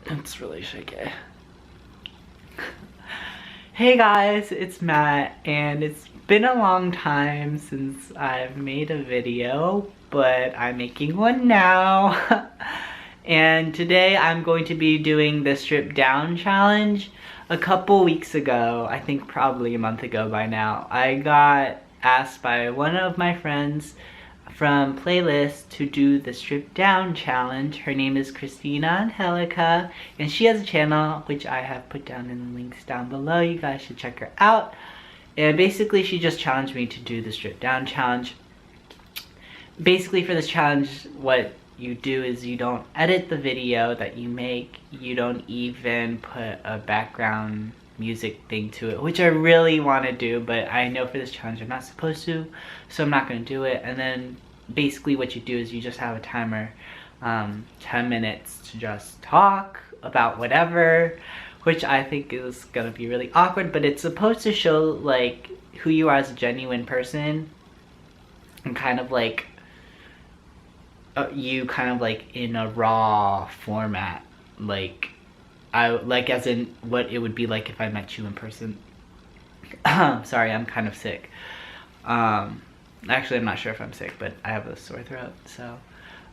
It's really shaky. Hey guys, it's Matt, and it's been a long time since I've made a video, but I'm making one now. And today I'm going to be doing the strip down challenge. A couple weeks ago, I think probably a month ago by now, I got asked by one of my friends from playlist to do the strip down challenge. Her name is Cristina and she has a channel which I have put down in the links down below. You guys should check her out. And basically she just challenged me to do the strip down challenge. Basically for this challenge, what you do is you don't edit the video that you make. You don't even put a background music thing to it, which I really want to do, but I know for this challenge I'm not supposed to, so I'm not going to do it. And then basically what you do is you just have a timer, 10 minutes to just talk about whatever, which I think is going to be really awkward, but it's supposed to show like who you are as a genuine person, and kind of like you kind of like in a raw format, like as in what it would be like if I met you in person. Sorry, I'm kind of sick. Actually, I'm not sure if I'm sick, but I have a sore throat, so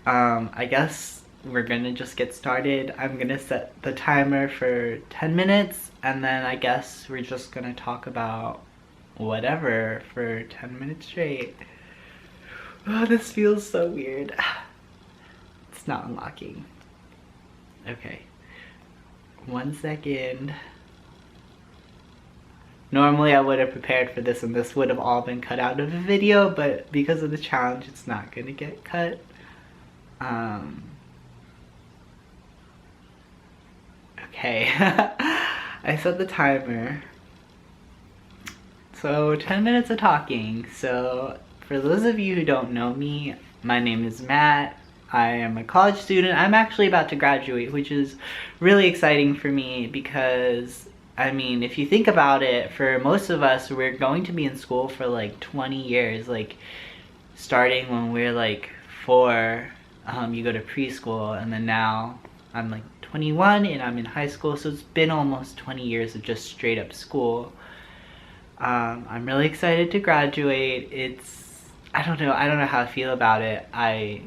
I guess we're gonna just get started. I'm gonna set the timer for 10 minutes, and then I guess we're just gonna talk about whatever for 10 minutes straight. Oh, this feels so weird. It's not unlocking. Okay. 1 second. Normally I would have prepared for this and this would have all been cut out of the video, but because of the challenge it's not gonna get cut. Okay. I set the timer. So 10 minutes of talking. So for those of you who don't know me, my name is Matt. I am a college student. I'm actually about to graduate, which is really exciting for me because, I mean, if you think about it, for most of us, we're going to be in school for like 20 years, like starting when we're like 4, you go to preschool, and then now I'm like 21 and I'm in high school, so it's been almost 20 years of just straight up school. I'm really excited to graduate. I don't know how I feel about it. I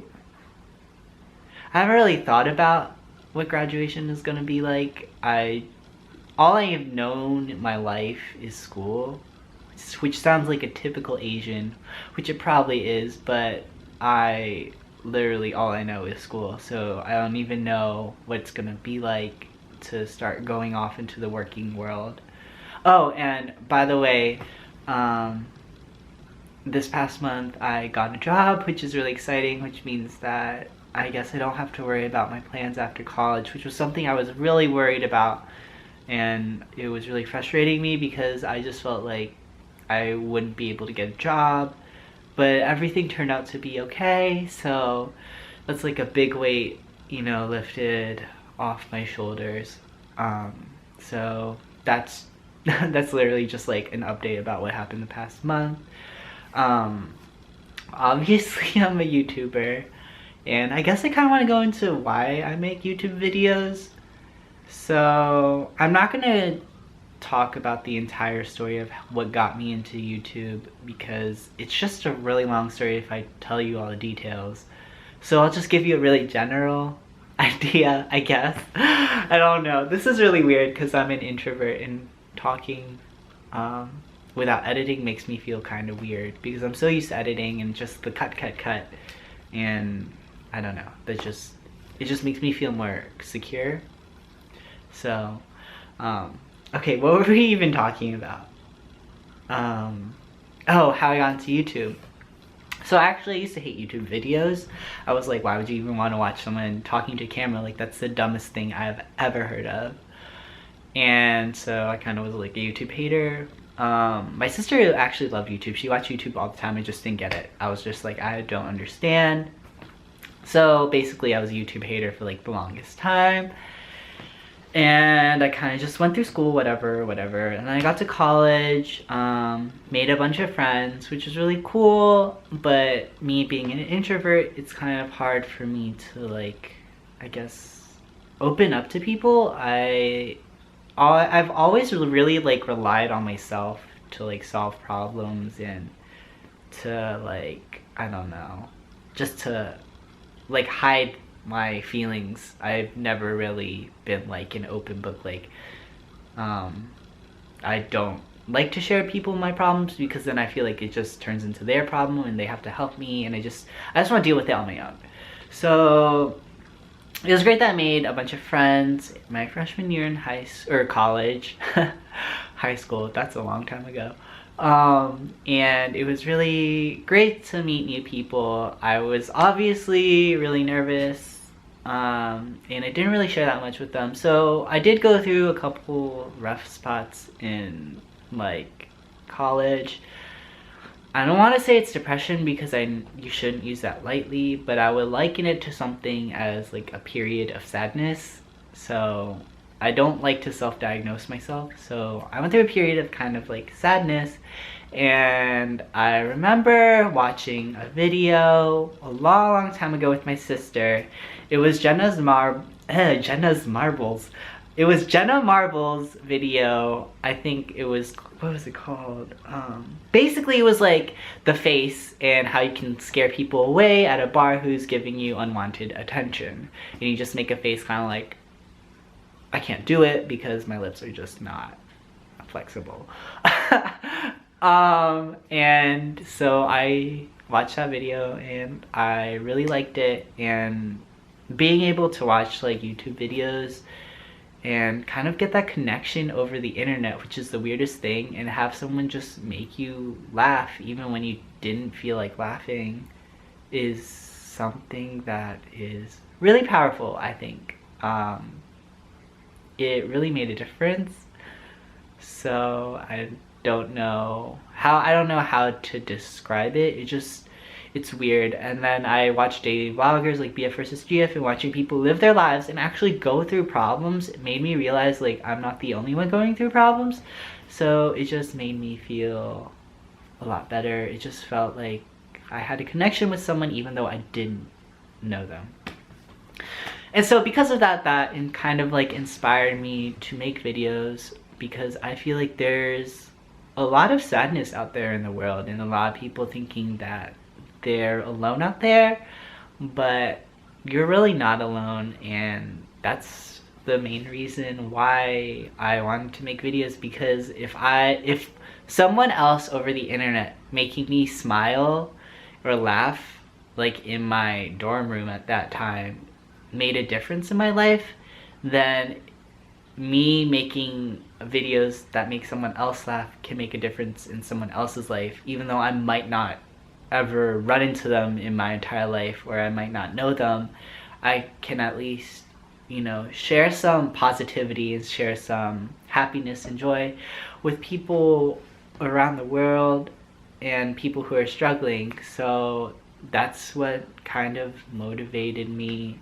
haven't really thought about what graduation is gonna be like. All I have known in my life is school, which sounds like a typical Asian, which it probably is, but literally all I know is school, so I don't even know what it's gonna be like to start going off into the working world. Oh, and by the way, this past month I got a job, which is really exciting, which means that I guess I don't have to worry about my plans after college, which was something I was really worried about, and it was really frustrating me because I just felt like I wouldn't be able to get a job, but everything turned out to be okay, so that's like a big weight, you know, lifted off my shoulders. So that's literally just like an update about what happened the past month. Obviously I'm a YouTuber, and I guess I kind of want to go into why I make YouTube videos. So I'm not gonna talk about the entire story of what got me into YouTube because it's just a really long story if I tell you all the details. So I'll just give you a really general idea, I guess. I don't know. This is really weird because I'm an introvert, and talking without editing makes me feel kind of weird because I'm so used to editing and just the cut, and I don't know. It just makes me feel more secure. So, okay, what were we even talking about? Oh, how I got into YouTube. So actually I used to hate YouTube videos. I was like, why would you even want to watch someone talking to a camera? Like, that's the dumbest thing I've ever heard of. And so I kind of was like a YouTube hater. My sister actually loved YouTube. She watched YouTube all the time. I just didn't get it. I was just like, I don't understand. So basically I was a YouTube hater for like the longest time. And I kind of just went through school, whatever. And then I got to college, made a bunch of friends, which was really cool. But me being an introvert, it's kind of hard for me to like, I guess, open up to people, I've always really like relied on myself to like solve problems and to like, I don't know, just to like hide my feelings. I've never really been like an open book. Like I don't like to share people my problems because then I feel like it just turns into their problem and they have to help me, and I just want to deal with it on my own. So it was great that I made a bunch of friends my freshman year in college. High school, that's a long time ago. And it was really great to meet new people. I was obviously really nervous, and I didn't really share that much with them. So I did go through a couple rough spots in like college. I don't want to say it's depression because you shouldn't use that lightly, but I would liken it to something as like a period of sadness. So I don't like to self-diagnose myself. So I went through a period of kind of like sadness, and I remember watching a video a long time ago with my sister. It was Jenna's Marbles. It was Jenna Marble's video. I think it was, what was it called? Basically it was like the face and how you can scare people away at a bar who's giving you unwanted attention. And you just make a face kind of like, I can't do it because my lips are just not flexible. And so I watched that video and I really liked it, and being able to watch like YouTube videos and kind of get that connection over the internet, which is the weirdest thing, and have someone just make you laugh even when you didn't feel like laughing, is something that is really powerful, I think. It really made a difference. So I don't know how to describe it. It's weird. And then I watched daily vloggers like BF versus GF, and watching people live their lives and actually go through problems, it made me realize like I'm not the only one going through problems. So it just made me feel a lot better. It just felt like I had a connection with someone even though I didn't know them. And so because of that kind of like inspired me to make videos, because I feel like there's a lot of sadness out there in the world and a lot of people thinking that they're alone out there, but you're really not alone. And that's the main reason why I wanted to make videos, because if someone else over the internet making me smile or laugh like in my dorm room at that time made a difference in my life, then me making videos that make someone else laugh can make a difference in someone else's life, even though I might not ever run into them in my entire life, or I might not know them. I can at least, you know, share some positivity and share some happiness and joy with people around the world and people who are struggling. So that's what kind of motivated me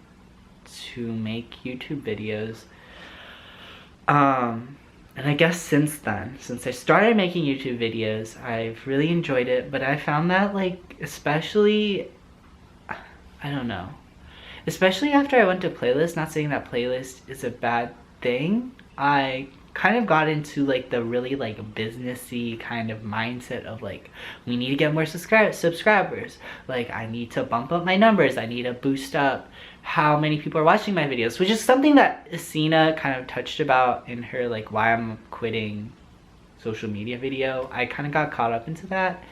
to make YouTube videos. And I guess since I started making YouTube videos, I've really enjoyed it, but I found that like, especially, I don't know, especially after I went to Playlist, not saying that Playlist is a bad thing, I kind of got into like the really like businessy kind of mindset of like, we need to get more subscribers, like I need to bump up my numbers, I need to boost up how many people are watching my videos, which is something that Essena kind of touched about in her like why I'm quitting social media video. I kind of got caught up into that,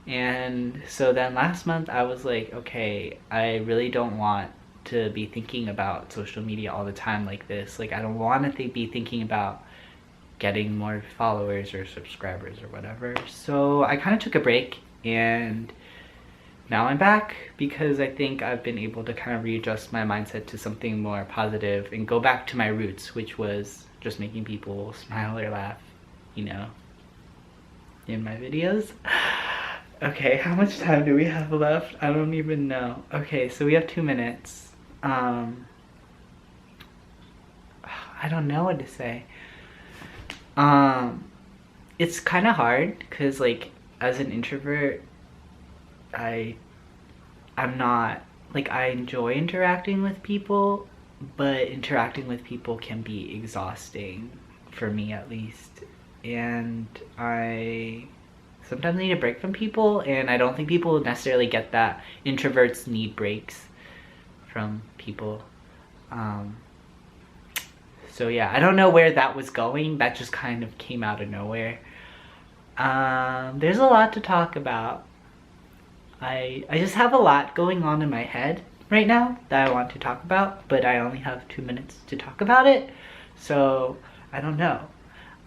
and so then last month I was like, okay, I really don't want to be thinking about social media all the time like this. Like I don't want to be thinking about getting more followers or subscribers or whatever. So I kind of took a break, and now I'm back because I think I've been able to kind of readjust my mindset to something more positive and go back to my roots, which was just making people smile or laugh, you know, in my videos. Okay, how much time do we have left? I don't even know. Okay, so we have 2 minutes. I don't know what to say. It's kind of hard because like as an introvert, I'm not, like I enjoy interacting with people, but interacting with people can be exhausting, for me at least. And I sometimes need a break from people, and I don't think people necessarily get that. Introverts need breaks from people. So yeah, I don't know where that was going. That just kind of came out of nowhere. There's a lot to talk about. I just have a lot going on in my head right now that I want to talk about, but I only have 2 minutes to talk about it, so I don't know.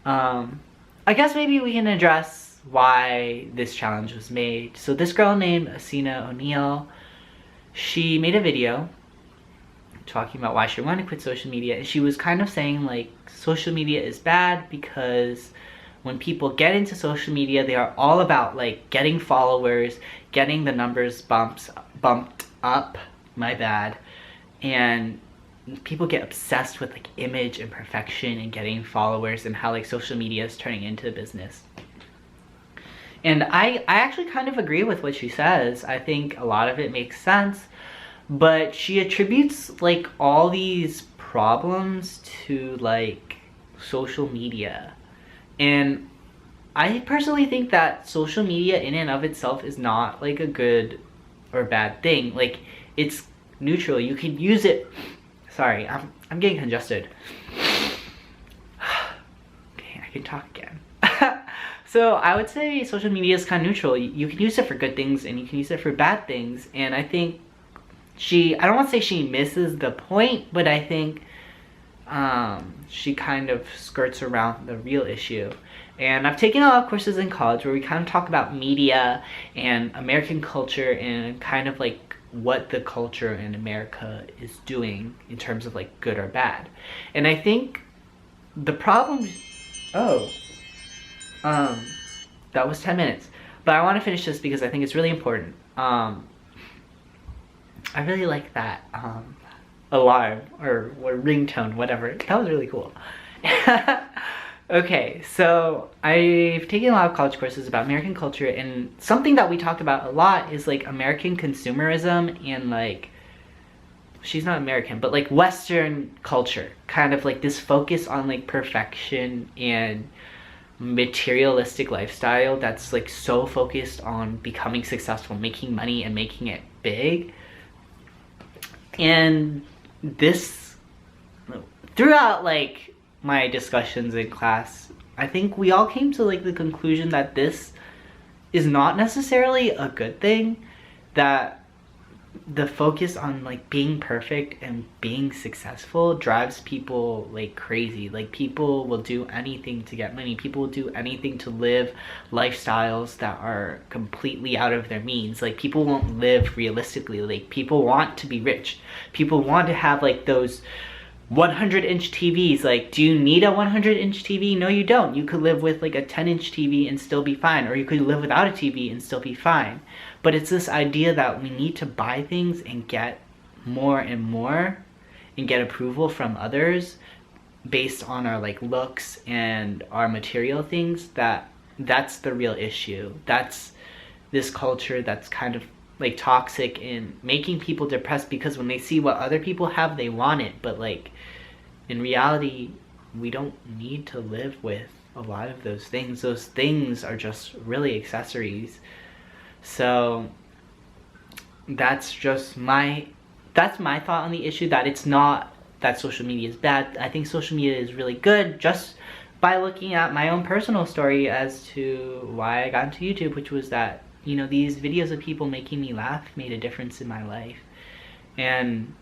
I guess maybe we can address why this challenge was made. So this girl named Essena O'Neill, she made a video talking about why she wanted to quit social media, and she was kind of saying like social media is bad because when people get into social media, they are all about like getting followers, getting the numbers bumped up, my bad, and people get obsessed with like image and perfection and getting followers, and how like social media is turning into a business. And I actually kind of agree with what she says. I think a lot of it makes sense, but she attributes like all these problems to like social media. And I personally think that social media in and of itself is not like a good or bad thing. Like, it's neutral. You can use it. Sorry, I'm getting congested. Okay, I can talk again. So I would say social media is kind of neutral. You can use it for good things and you can use it for bad things. And I think I don't want to say she misses the point, but I think she kind of skirts around the real issue. And I've taken a lot of courses in college where we kind of talk about media and American culture and kind of like what the culture in America is doing in terms of like good or bad. And I think the problem... that was 10 minutes. But I want to finish this because I think it's really important. I really like that alarm or ringtone, whatever. That was really cool. Okay, so I've taken a lot of college courses about American culture, and something that we talked about a lot is like American consumerism and like, she's not American, but like Western culture, kind of like this focus on like perfection and materialistic lifestyle that's like so focused on becoming successful, making money and making it big. And this, throughout like my discussions in class, I think we all came to like the conclusion that this is not necessarily a good thing, that the focus on like being perfect and being successful drives people like crazy. Like, people will do anything to get money. People will do anything to live lifestyles that are completely out of their means. Like, people won't live realistically. Like, people want to be rich. People want to have like those 100-inch TVs. Like, do you need a 100-inch TV? No, you don't. You could live with like a 10-inch TV and still be fine, or you could live without a TV and still be fine. But it's this idea that we need to buy things and get more and more and get approval from others based on our like looks and our material things. That's the real issue. That's this culture that's kind of like toxic and making people depressed, because when they see what other people have, they want it. But like, in reality, we don't need to live with a lot of those things. Those things are just really accessories. So that's just my thought on the issue, that it's not that social media is bad. I think social media is really good, just by looking at my own personal story as to why I got into YouTube, which was that, you know, these videos of people making me laugh made a difference in my life. And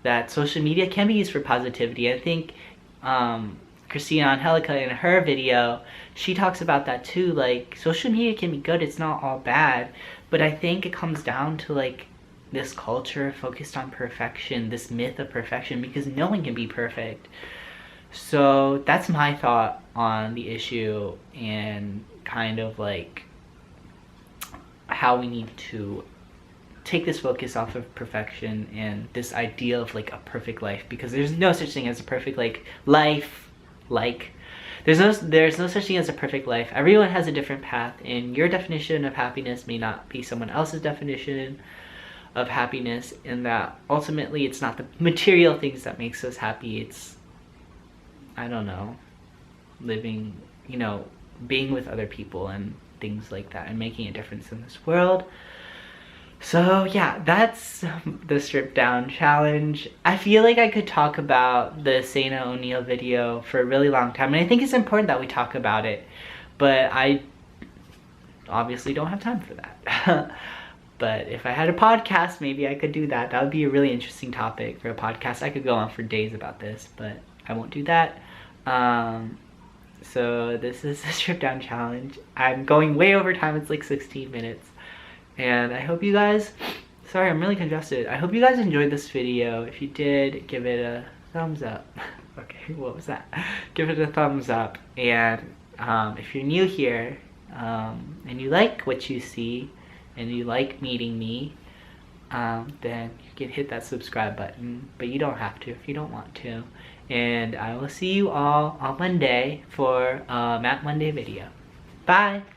that social media can be used for positivity. I think Cristina Angelica, in her video, she talks about that too. Like, social media can be good, it's not all bad, but I think it comes down to like this culture focused on perfection, this myth of perfection, because no one can be perfect. So that's my thought on the issue, and kind of like how we need to take this focus off of perfection and this idea of like a perfect life, because there's no such thing as a perfect life. There's no such thing as a perfect life. Everyone has a different path, and your definition of happiness may not be someone else's definition. of happiness, and that ultimately it's not the material things that makes us happy. It's, I don't know, living, you know, being with other people and things like that, and making a difference in this world. So yeah, that's the strip down challenge. I feel like I could talk about the Essena O'Neil video for a really long time, and I think it's important that we talk about it, but I obviously don't have time for that. But if I had a podcast, maybe I could do that. That would be a really interesting topic for a podcast. I could go on for days about this, but I won't do that. So this is the strip down challenge. I'm going way over time. It's like 16 minutes. And I hope you guys, sorry, I'm really congested. I hope you guys enjoyed this video. If you did, give it a thumbs up. Okay, what was that? Give it a thumbs up. And if you're new here, and you like what you see, and you like meeting me, then you can hit that subscribe button, but you don't have to if you don't want to. And I will see you all on Monday for Matt Monday video. Bye!